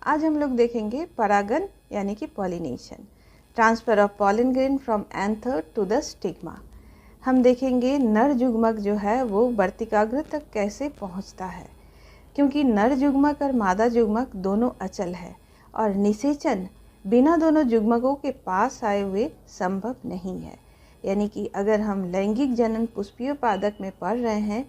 आज हम लोग देखेंगे परागन यानी कि pollination, transfer of pollen grain from anther to the stigma. हम देखेंगे नर युग्मक जो है वो वर्तिकाग्र तक कैसे पहुंचता है, क्योंकि नर युग्मक और मादा युग्मक दोनों अचल है और निषेचन बिना दोनों युग्मकों के पास आए हुए संभव नहीं है। यानी कि अगर हम लैंगिक जनन पुष्पीय पादक में पढ़ रहे हैं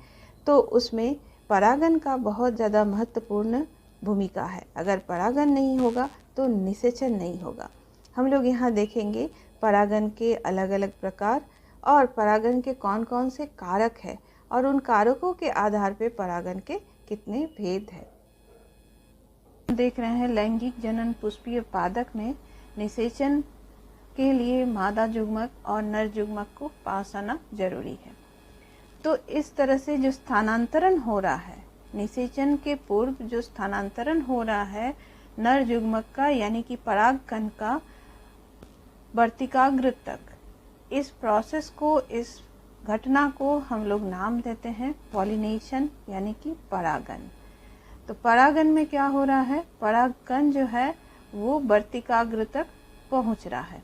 तो उसमें परागन का बहुत ज़्यादा महत्वपूर्ण भूमिका है। अगर परागन नहीं होगा तो निषेचन नहीं होगा। हम लोग यहाँ देखेंगे परागन के अलग अलग प्रकार और परागन के कौन कौन से कारक है और उन कारकों के आधार पर परागन के कितने भेद है। देख रहे हैं लैंगिक जनन पुष्पीय पादक में निषेचन के लिए मादा युग्मक और नर युग्मक को पास आना जरूरी है। तो इस तरह से जो स्थानांतरण हो रहा है, निषेचन के पूर्व जो स्थानांतरण हो रहा है नर युग्मक का यानी कि परागकण का वर्तिकाग्र तक, इस प्रोसेस को, इस घटना को हम लोग नाम देते हैं पॉलिनेशन यानी कि परागन। तो परागन में क्या हो रहा है, परागकण जो है वो वर्तिकाग्र तक पहुंच रहा है।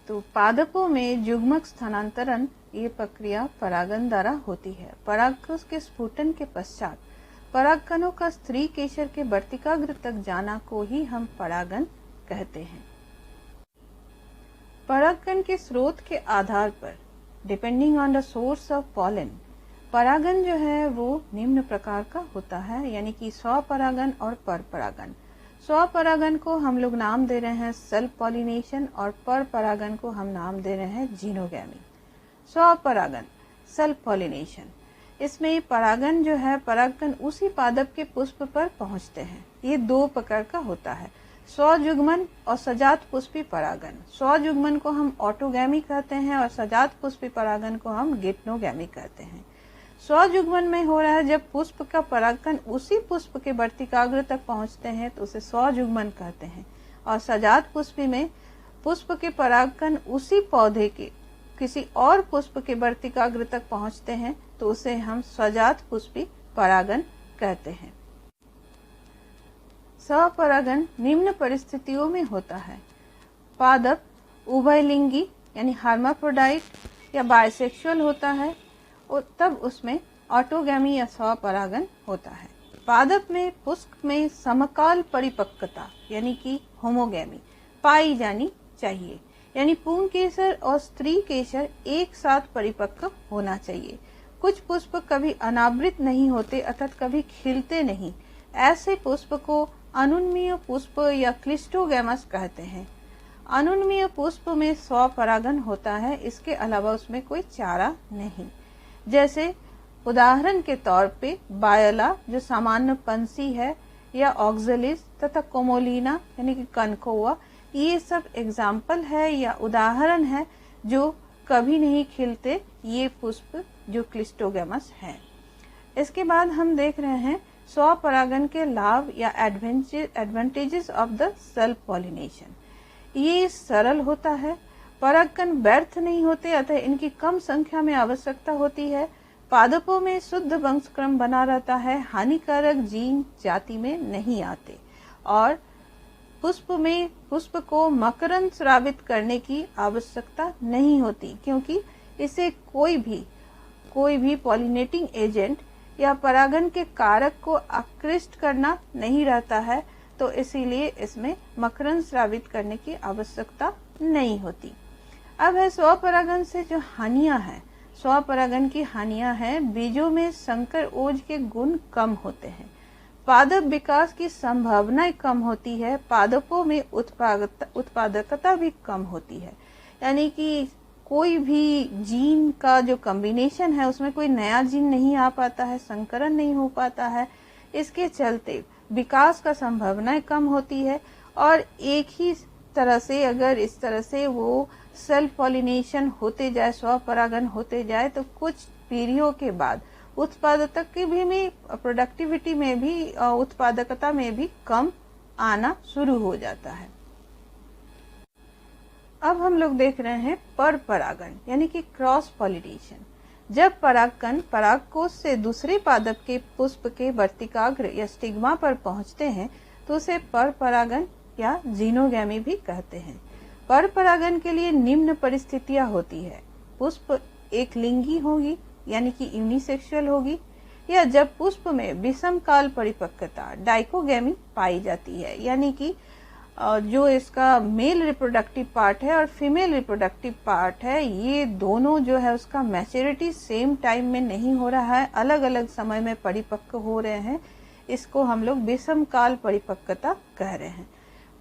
तो पादपों में युग्मक स्थानांतरण ये प्रक्रिया परागन द्वारा होती है। परागकोश के स्फुटन के पश्चात परागकणों का स्त्री केशर के वर्तिकाग्र तक जाना को ही हम परागन कहते हैं। परागकण के स्रोत के आधार पर depending on the source of pollen, परागन जो है वो निम्न प्रकार का होता है, यानी कि स्वपरागन और परपरागन। स्वपरागन को हम लोग नाम दे रहे हैं सेल्फ पॉलिनेशन और परपरागन को हम नाम दे रहे हैं जीनोगैमी। स्वपरागन सेल्फ पॉलिनेशन, इसमें परागन जो है परागकण उसी पादप के पुष्प पर पहुंचते हैं। ये दो प्रकार का होता है, स्वयुग्मन और सजात पुष्पी परागन। स्वयुग्मन को हम ऑटोगैमी कहते हैं और सजात पुष्पी परागन को हम गिप्नोगैमी कहते हैं। स्वयुग्मन में हो रहा है जब पुष्प का परागकण उसी पुष्प के वर्तिकाग्र तक पहुंचते हैं तो उसे स्वयुग्मन कहते हैं, और सजात पुष्पी में पुष्प के परागकण उसी पौधे के किसी और पुष्प के वर्तिकाग्र तक पहुंचते हैं तो उसे हम सजात पुष्पी परागन कहते हैं। स्वपरागन निम्न परिस्थितियों में होता है, पादप उभयलिंगी यानी हार्माफ्रोडाइट या बायसेक्सुअल होता है और तब उसमें ऑटोगैमी या स्वपरागन होता है। पादप में पुष्प में समकाल परिपक्वता यानी कि होमोगैमी पाई जानी चाहिए, यानी पुंग केसर और स्त्री केसर एक साथ परिपक्व होना चाहिए। कुछ पुष्प कभी अनावृत नहीं होते अर्थात कभी खिलते नहीं, ऐसे पुष्प को अनुन्मीय पुष्प या क्लिस्टोगैमस कहते हैं। अनुन्मीय पुष्प में स्वपरागन होता है, इसके अलावा उसमें कोई चारा नहीं। जैसे उदाहरण के तौर पे बायला जो सामान्य पंसी है, या ऑक्सलिस तथा कोमोलिना यानी कि कनकोआ, ये सब एग्जाम्पल है या उदाहरण है जो कभी नहीं खिलते, ये पुष्प जो क्लिस्टोगैमस है। इसके बाद हम देख रहे हैं स्वपरागन के लाभ या advantages of the self pollination. ये सरल होता है, परागकण व्यर्थ नहीं होते अतः इनकी कम संख्या में आवश्यकता होती है। पादपों में शुद्ध वंशक्रम बना रहता है, हानिकारक जीन जाति में नहीं आते, और पुष्प में पुष्प को मकरंद स्रावित करने की आवश्यकता नहीं होती, क्योंकि इसे कोई भी पॉलिनेटिंग एजेंट या परागन के कारक को आकृष्ट करना नहीं रहता है, तो इसीलिए इसमें मकरंद स्रावित करने की आवश्यकता नहीं होती। अब है स्वपरागन से जो हानियां हैं। स्वपरागन की हानियां हैं, बीजों में संकर ओज के गुण कम होते हैं, पादप विकास की संभावनाएं कम होती है, पादपों में उत्पादकता भी कम होती है, यानी कि कोई भी जीन का जो कॉम्बिनेशन है उसमें कोई नया जीन नहीं आ पाता है, संकरण नहीं हो पाता है। इसके चलते विकास का संभावनाएं कम होती है, और एक ही तरह से अगर इस तरह से वो सेल्फ पॉलिनेशन होते जाए, स्वपरागन होते जाए, तो कुछ पीढ़ियों के बाद उत्पादकता की भी प्रोडक्टिविटी में भी उत्पादकता में भी कम आना शुरू हो जाता है। अब हम लोग देख रहे हैं परपरागन यानी कि क्रॉस पॉलिनेशन। जब परागकण परागकोश से दूसरे पादप के पुष्प के वर्तिकाग्र या स्टिग्मा पर पहुंचते हैं तो उसे परपरागन या जीनोगैमी भी कहते हैं। परपरागन के लिए निम्न परिस्थितियां होती है। पुष्प एक लिंगी होगी यानी कि यूनिसेक्सुअल होगी, या जब पुष्प में विषम काल परिपक्वता डाइकोगैमी पाई जाती है, यानी कि जो इसका मेल रिप्रोडक्टिव पार्ट है और फीमेल रिप्रोडक्टिव पार्ट है, ये दोनों जो है उसका मैच्योरिटी सेम टाइम में नहीं हो रहा है, अलग अलग समय में परिपक्व हो रहे हैं। इसको हम लोग विषम काल परिपक्वता कह रहे हैं।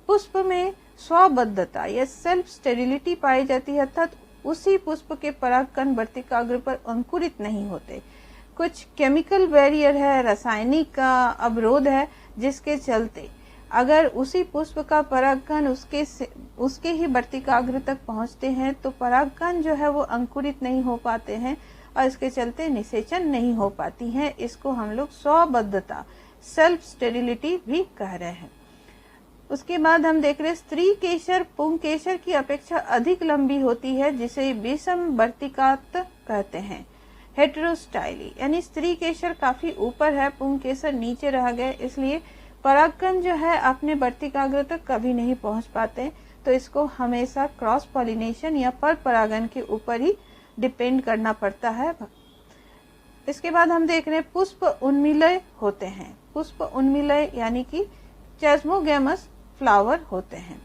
पुष्प में स्वबद्धता या सेल्फ स्टेरिलिटी पाई जाती है, अर्थात उसी पुष्प के परागकण वर्तिकाग्र पर अंकुरित नहीं होते। कुछ केमिकल बैरियर है, रासायनिक का अवरोध है, जिसके चलते अगर उसी पुष्प का परागकण उसके ही वर्तिकाग्र तक पहुंचते हैं तो परागकण जो है वो अंकुरित नहीं हो पाते हैं और इसके चलते निषेचन नहीं हो पाती हैं। इसको हम लोग स्वबद्धता सेल्फ स्टेरिलिटी भी कह रहे हैं। उसके बाद हम देख रहे हैं स्त्री केसर पुंकेसर की अपेक्षा अधिक लंबी होती है, जिसे विषम वर्तिकात कहते हैं। हेटेरोस्टाइली यानी स्त्री केसर काफी ऊपर है, पुंकेसर नीचे रह गए, इसलिए परागकण जो है अपने वर्तिकाग्र तक कभी नहीं पहुंच पाते, तो इसको हमेशा क्रॉस पॉलिनेशन या परपरागन के ऊपर ही डिपेंड करना पड़ता है। इसके बाद हम देख रहे हैं पुष्प उन्मीलय होते हैं। पुष्प उन्मीलय यानी कि चेस्मोगैमस फ्लावर होते हैं।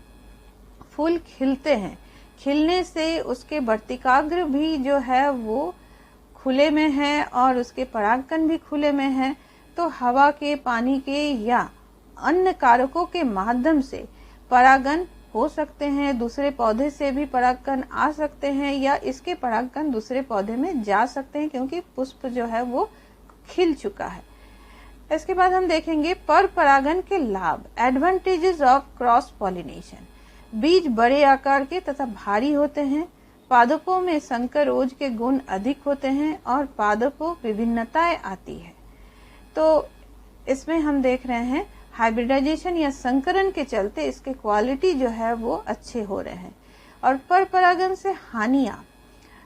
फूल खिलते हैं, खिलने से उसके वर्तिकाग्र भी जो है वो खुले में है और उसके परागकण भी खुले में है, तो हवा के, पानी के या अन्य कारकों के माध्यम से परागन हो सकते हैं। दूसरे पौधे से भी परागकण आ सकते हैं या इसके परागकण दूसरे पौधे में जा सकते हैं, क्योंकि पुष्प जो है वो खिल चुका है। इसके बाद हम देखेंगे परपरागन के लाभ, एडवांटेजेस ऑफ क्रॉस पॉलिनेशन। बीज बड़े आकार के तथा भारी होते हैं, पादपों में संकरोज के गुण अधिक होते हैं और पादपों विभिन्नताएं आती है। तो इसमें हम देख रहे हैं हाइब्रिडाइजेशन या संकरण के चलते इसके क्वालिटी जो है वो अच्छे हो रहे हैं। और परपरागन से हानियां,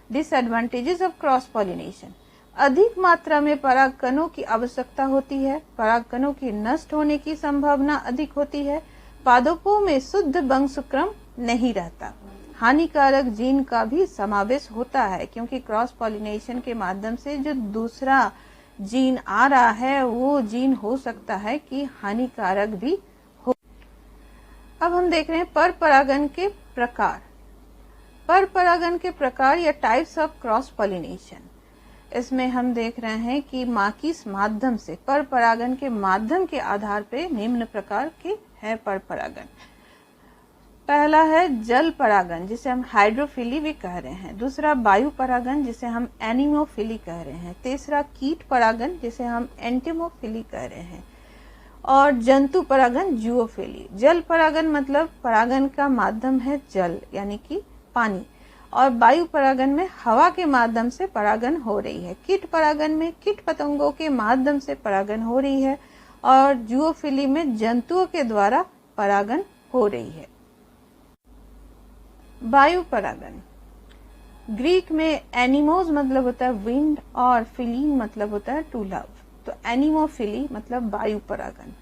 डिसएडवांटेजेस ऑफ क्रॉस पॉलिनेशन, अधिक मात्रा में परागकणों की आवश्यकता होती है, परागकणों की नष्ट होने की संभावना अधिक होती है, पादपों में शुद्ध वंशक्रम नहीं रहता, हानिकारक जीन का भी समावेश होता है, क्योंकि क्रॉस पॉलिनेशन के माध्यम से जो दूसरा जीन आ रहा है वो जीन हो सकता है कि हानिकारक भी हो। अब हम देख रहे हैं परपरागन के प्रकार। परपरागन के प्रकार या टाइप्स ऑफ क्रॉस पॉलिनेशन। इसमें हम देख रहे हैं कि किस माध्यम से, परपरागन के माध्यम के आधार पे निम्न प्रकार के है परपरागन। पहला है जल परागन, जिसे हम हाइड्रोफिली भी कह रहे हैं। दूसरा वायु परागन, जिसे हम एनिमोफिली कह रहे हैं। तीसरा कीट परागन, जिसे हम एंटिमोफिली कह रहे हैं। और जंतु परागन जूओफिली। जल परागन मतलब परागन का माध्यम है जल यानी कि पानी, और वायु परागन में हवा के माध्यम से परागन हो रही है। कीट परागन में कीट पतंगों के माध्यम से परागन हो रही है और जूओफिली में जंतुओं के द्वारा परागन हो रही है। वायु परागन, ग्रीक में एनिमोज मतलब होता है विंड और फिलीन मतलब होता है टू लव, तो एनिमोफिली मतलब वायु परागन।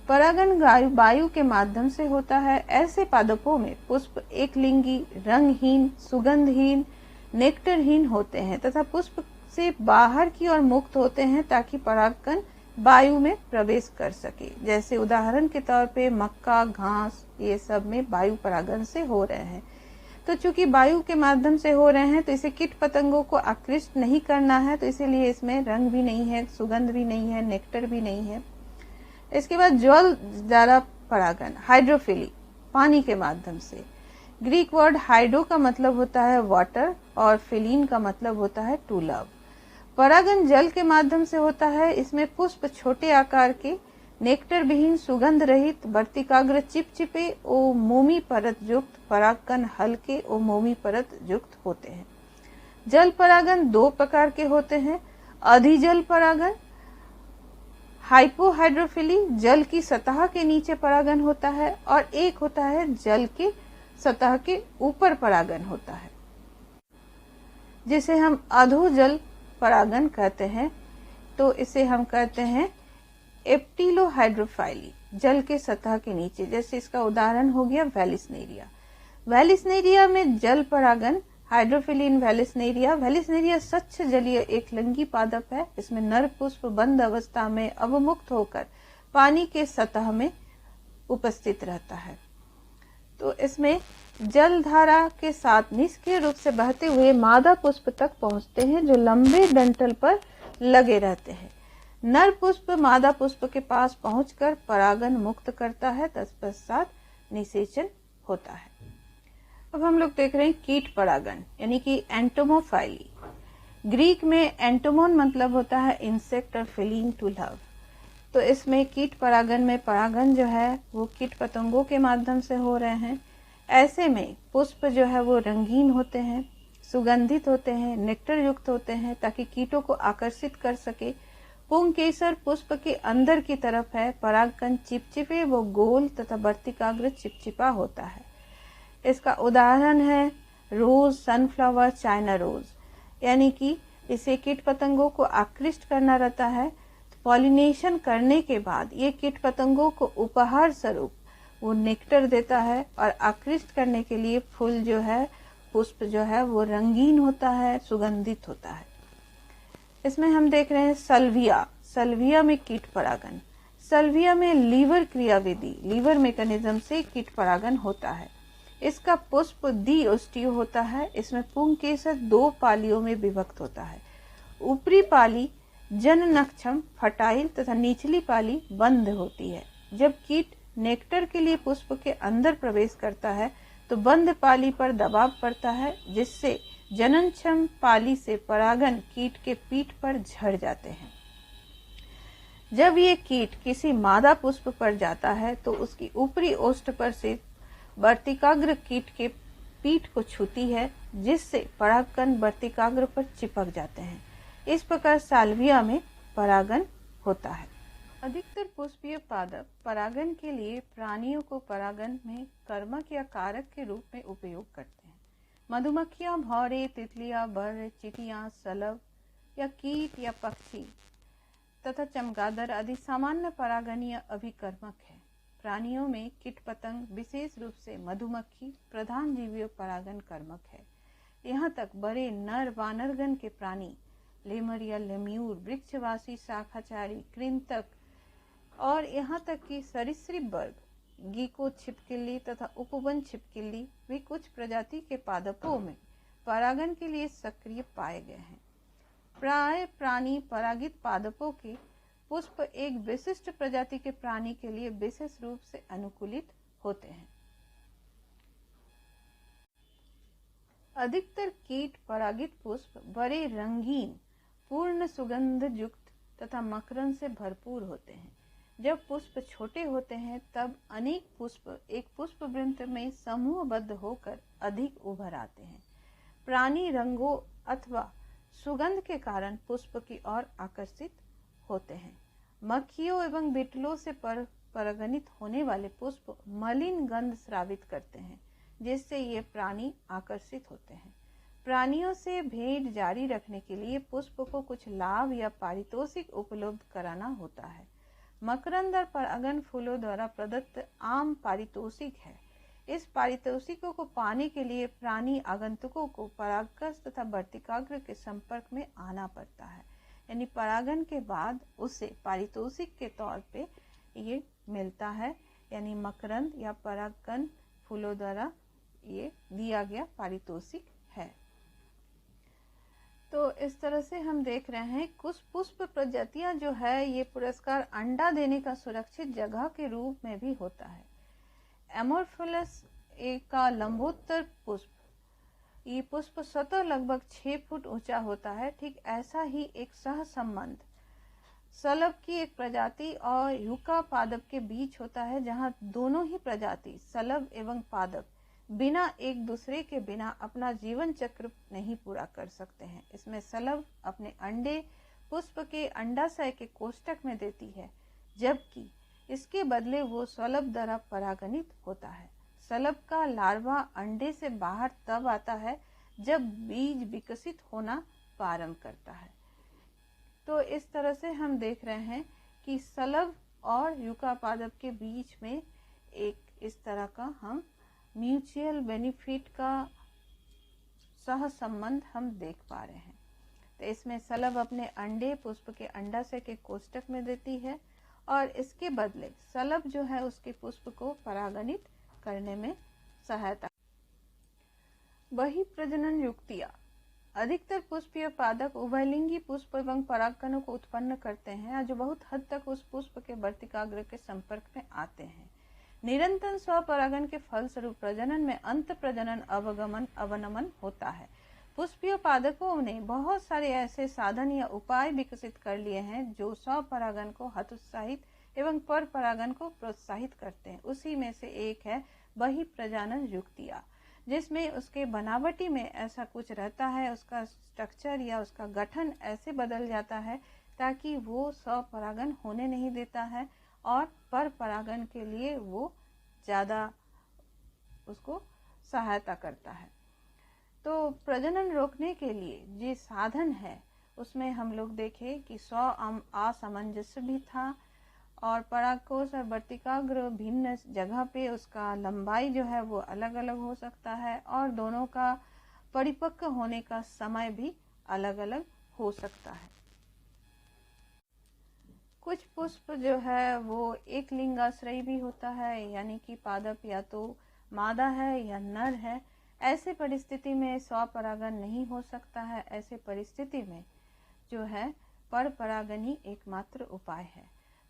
परागन वायु के माध्यम से होता है। ऐसे पादपों में पुष्प एक लिंगी, रंगहीन, सुगंधहीन, नेक्टरहीन होते हैं तथा पुष्प से बाहर की ओर मुक्त होते हैं ताकि परागकण वायु में प्रवेश कर सके। जैसे उदाहरण के तौर पे मक्का, घास, ये सब में वायु परागन से हो रहे हैं। तो चूंकि वायु के माध्यम से हो रहे हैं तो इसे कीट पतंगों को आकृष्ट नहीं करना है, तो इसीलिए इसमें रंग भी नहीं है, सुगंध भी नहीं है, नेक्टर भी नहीं है। इसके बाद जल द्वारा परागन, हाइड्रोफिली, पानी के माध्यम से। ग्रीक वर्ड हाइड्रो का मतलब होता है वाटर और फिलीन का मतलब होता है टू लव। परागन जल के माध्यम से होता है। इसमें पुष्प छोटे आकार के, नेक्टर विहीन, सुगंध रहित, वर्तिकाग्र चिपचिपे ओ मोमी परत युक्त, परागकण हल्के ओ मोमी परत युक्त होते हैं। जल परागन दो प्रकार के होते हैं। अधिजल परागन, हाइपोहाइड्रोफिली, जल की सतह के नीचे परागन होता है, और एक होता है जल के सतह के ऊपर परागन होता है, जिसे हम अधोजल परागन कहते हैं, तो इसे हम कहते हैं एप्टिलोहाइड्रोफाइली, जल के सतह के नीचे। जैसे इसका उदाहरण हो गया वेलिस्नेरिया। वेलिस्नेरिया में जल परागन हाइड्रोफिली इन वेलिस्नेरिया। वेलिस्नेरिया स्वच्छ जलीय एक लिंगी पादप है। इसमें नर पुष्प बंद अवस्था में अवमुक्त होकर पानी के सतह में उपस्थित रहता है। तो इसमें जल धारा के साथ निष्क्रिय रूप से बहते हुए मादा पुष्प तक पहुंचते हैं, जो लंबे डंठल पर लगे रहते हैं। नर पुष्प मादा पुष्प के पास पहुंचकर परागन मुक्त करता है, तत्पश्चात निषेचन होता है। अब हम लोग देख रहे हैं कीट परागन यानी कि एंटोमोफाइली। ग्रीक में एंटोमोन मतलब होता है इंसेक्ट और फिलिंग टू लव। तो इसमें कीट परागन में परागन जो है वो कीट पतंगों के माध्यम से हो रहे हैं। ऐसे में पुष्प जो है वो रंगीन होते हैं, सुगंधित होते हैं, नेक्टर युक्त होते हैं, ताकि कीटों को आकर्षित कर सके। पुंकेसर पुष्प के अंदर की तरफ है। परागकण चिपचिपे व गोल तथा वर्तिकाग्र चिपचिपा होता है। इसका उदाहरण है रोज, सनफ्लावर, चाइना रोज। यानी कि इसे कीट पतंगों को आकृष्ट करना रहता है। तो पॉलिनेशन करने के बाद ये कीट पतंगों को उपहार स्वरूप वो नेक्टर देता है, और आकृष्ट करने के लिए फूल जो है, पुष्प जो है वो रंगीन होता है, सुगंधित होता है। इसमें हम देख रहे हैं सल्विया। सल्विया में कीट परागन। सल्विया में लीवर क्रियाविधि, लीवर मैकेनिज्म से कीट परागन होता है। इसका पुष्प द्विओष्टीय होता है। इसमें पुंकेसर 2 पालियों में विभक्त होता है। ऊपरी पाली जननक्षम फटाइल तथा निचली पाली बंद होती है। जब कीट नेक्टर के लिए पुष्प के अंदर प्रवेश करता है तो बंद पाली पर दबाव पड़ता है, जिससे जननक्षम पाली से परागन कीट के पीठ पर झड़ जाते हैं। जब ये कीट किसी मादा पुष्प पर जाता है तो उसकी ऊपरी ओष्ठ पर से वर्तिकाग्र कीट के पीठ को छूती है, जिससे परागकण वर्तिकाग्र पर चिपक जाते हैं। इस प्रकार साल्विया में परागन होता है। अधिकतर पुष्पीय पादप परागन के लिए प्राणियों को परागन में कर्मक या कारक के रूप में उपयोग करते हैं। मधुमक्खियां, भौरे, तितलियां, बर, चींटियां, सलभ या कीट या पक्षी तथा चमगादड़ आदि सामान्य परागनीय अभिकर्मक है। प्राणियों में कीट पतंग, विशेष रूप से मधुमक्खी प्रधान जीवीय परागन कर्मक है। यहाँ तक बड़े नर वानरगण के प्राणी, लेमर या लेम्यूर, वृक्षवासी, शाखाचारी, कृंतक और यहाँ तक कि सरीसृप वर्ग, गीको छिपकली तथा उपवन छिपकली भी कुछ प्रजाति के पादपों में परागन के लिए सक्रिय पाए गए हैं। प्राय प्राणी परागित पादपों के पुष्प एक विशिष्ट प्रजाति के प्राणी के लिए विशेष रूप से अनुकूलित होते हैं। अधिकतर कीट परागित पुष्प बड़े रंगीन, पूर्ण सुगंध युक्त तथा मकरंद से भरपूर होते हैं। जब पुष्प छोटे होते हैं तब अनेक पुष्प एक पुष्प वृंत में समूहबद्ध होकर अधिक उभर आते हैं। प्राणी रंगों अथवा सुगंध के कारण पुष्प की ओर आकर्षित होते हैं। मक्खियों एवं बिटलों से परागनित होने वाले पुष्प मलिन गंध स्रावित करते हैं, जिससे ये प्राणी आकर्षित होते हैं। प्राणियों से भेंट जारी रखने के लिए पुष्प को कुछ लाभ या पारितोषिक उपलब्ध कराना होता है। मकरंद और परागन फूलों द्वारा प्रदत्त आम पारितोषिक है। इस पारितोषिकों को पाने के लिए प्राणी आगंतुकों को परागकश तथा वर्तिकाग्र के संपर्क में आना पड़ता है। यानी परागन के बाद उसे पारितोषिक के तौर पे ये मिलता है, यानी मकरंद या परागकण फूलों द्वारा ये दिया गया पारितोषिक है। तो इस तरह से हम देख रहे हैं कुछ पुष्प प्रजातियां जो है ये पुरस्कार अंडा देने का सुरक्षित जगह के रूप में भी होता है। एमोर्फिलस का लंबोत्तर पुष्प, ये पुष्प स्वतः लगभग 6 फुट ऊंचा होता है। ठीक ऐसा ही एक सह संबंध सलभ की एक प्रजाति और यूका पादप के बीच होता है, जहां दोनों ही प्रजाति सलभ एवं पादप बिना एक दूसरे के बिना अपना जीवन चक्र नहीं पूरा कर सकते हैं। इसमें सलभ अपने अंडे पुष्प के अंडाशय के कोष्ठक में देती है, जबकि इसके बदले वो सलभ द्वारा परागनित होता है। सलभ का लार्वा अंडे से बाहर तब आता है जब बीज विकसित होना प्रारंभ करता है। तो इस तरह से हम देख रहे हैं कि शलभ और युका पादप के बीच में एक इस तरह का हम म्यूचुअल बेनिफिट का सह संबंध हम देख पा रहे हैं। तो इसमें शलभ अपने अंडे पुष्प के अंडाशय के कोष्ठक में देती है और इसके बदले शलभ जो है उसके पुष्प को परागणित करने में सहायता। वही प्रजनन युक्तियां। अधिकतर पुष्पीय पादप उभयलिंगी पुष्प एवं परागकणों को उत्पन्न करते हैं जो बहुत हद तक उस पुष्प के वर्तिकाग्र के संपर्क में आते हैं। निरंतर स्वपरागन के फलस्वरूप प्रजनन में अंत प्रजनन अवगमन अवनमन होता है। पुष्पीय पादपों ने बहुत सारे ऐसे साधन या उपाय विकसित कर लिए हैं जो स्वपरागन को हतोत्साहित एवं पर परागन को प्रोत्साहित करते हैं। उसी में से एक है वही प्रजनन युक्तियां, जिसमें उसके बनावटी में ऐसा कुछ रहता है, उसका स्ट्रक्चर या उसका गठन ऐसे बदल जाता है ताकि वो स्वपरागन होने नहीं देता है और पर परागन के लिए वो ज्यादा उसको सहायता करता है। तो प्रजनन रोकने के लिए जो साधन है उसमें हम लोग देखें कि स्व असमंजस्य भी था और परागकोश और वर्तिकाग्र भिन्न जगह पे उसका लंबाई जो है वो अलग अलग हो सकता है और दोनों का परिपक्व होने का समय भी अलग अलग हो सकता है। कुछ पुष्प जो है वो एक लिंगाश्रयी भी होता है, यानी कि पादप या तो मादा है या नर है। ऐसे परिस्थिति में स्वपरागन नहीं हो सकता है। ऐसे परिस्थिति में जो है पर परागन ही एकमात्र उपाय है।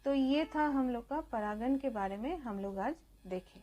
तो ये था हम लोग का परागन के बारे में हम लोग आज देखें।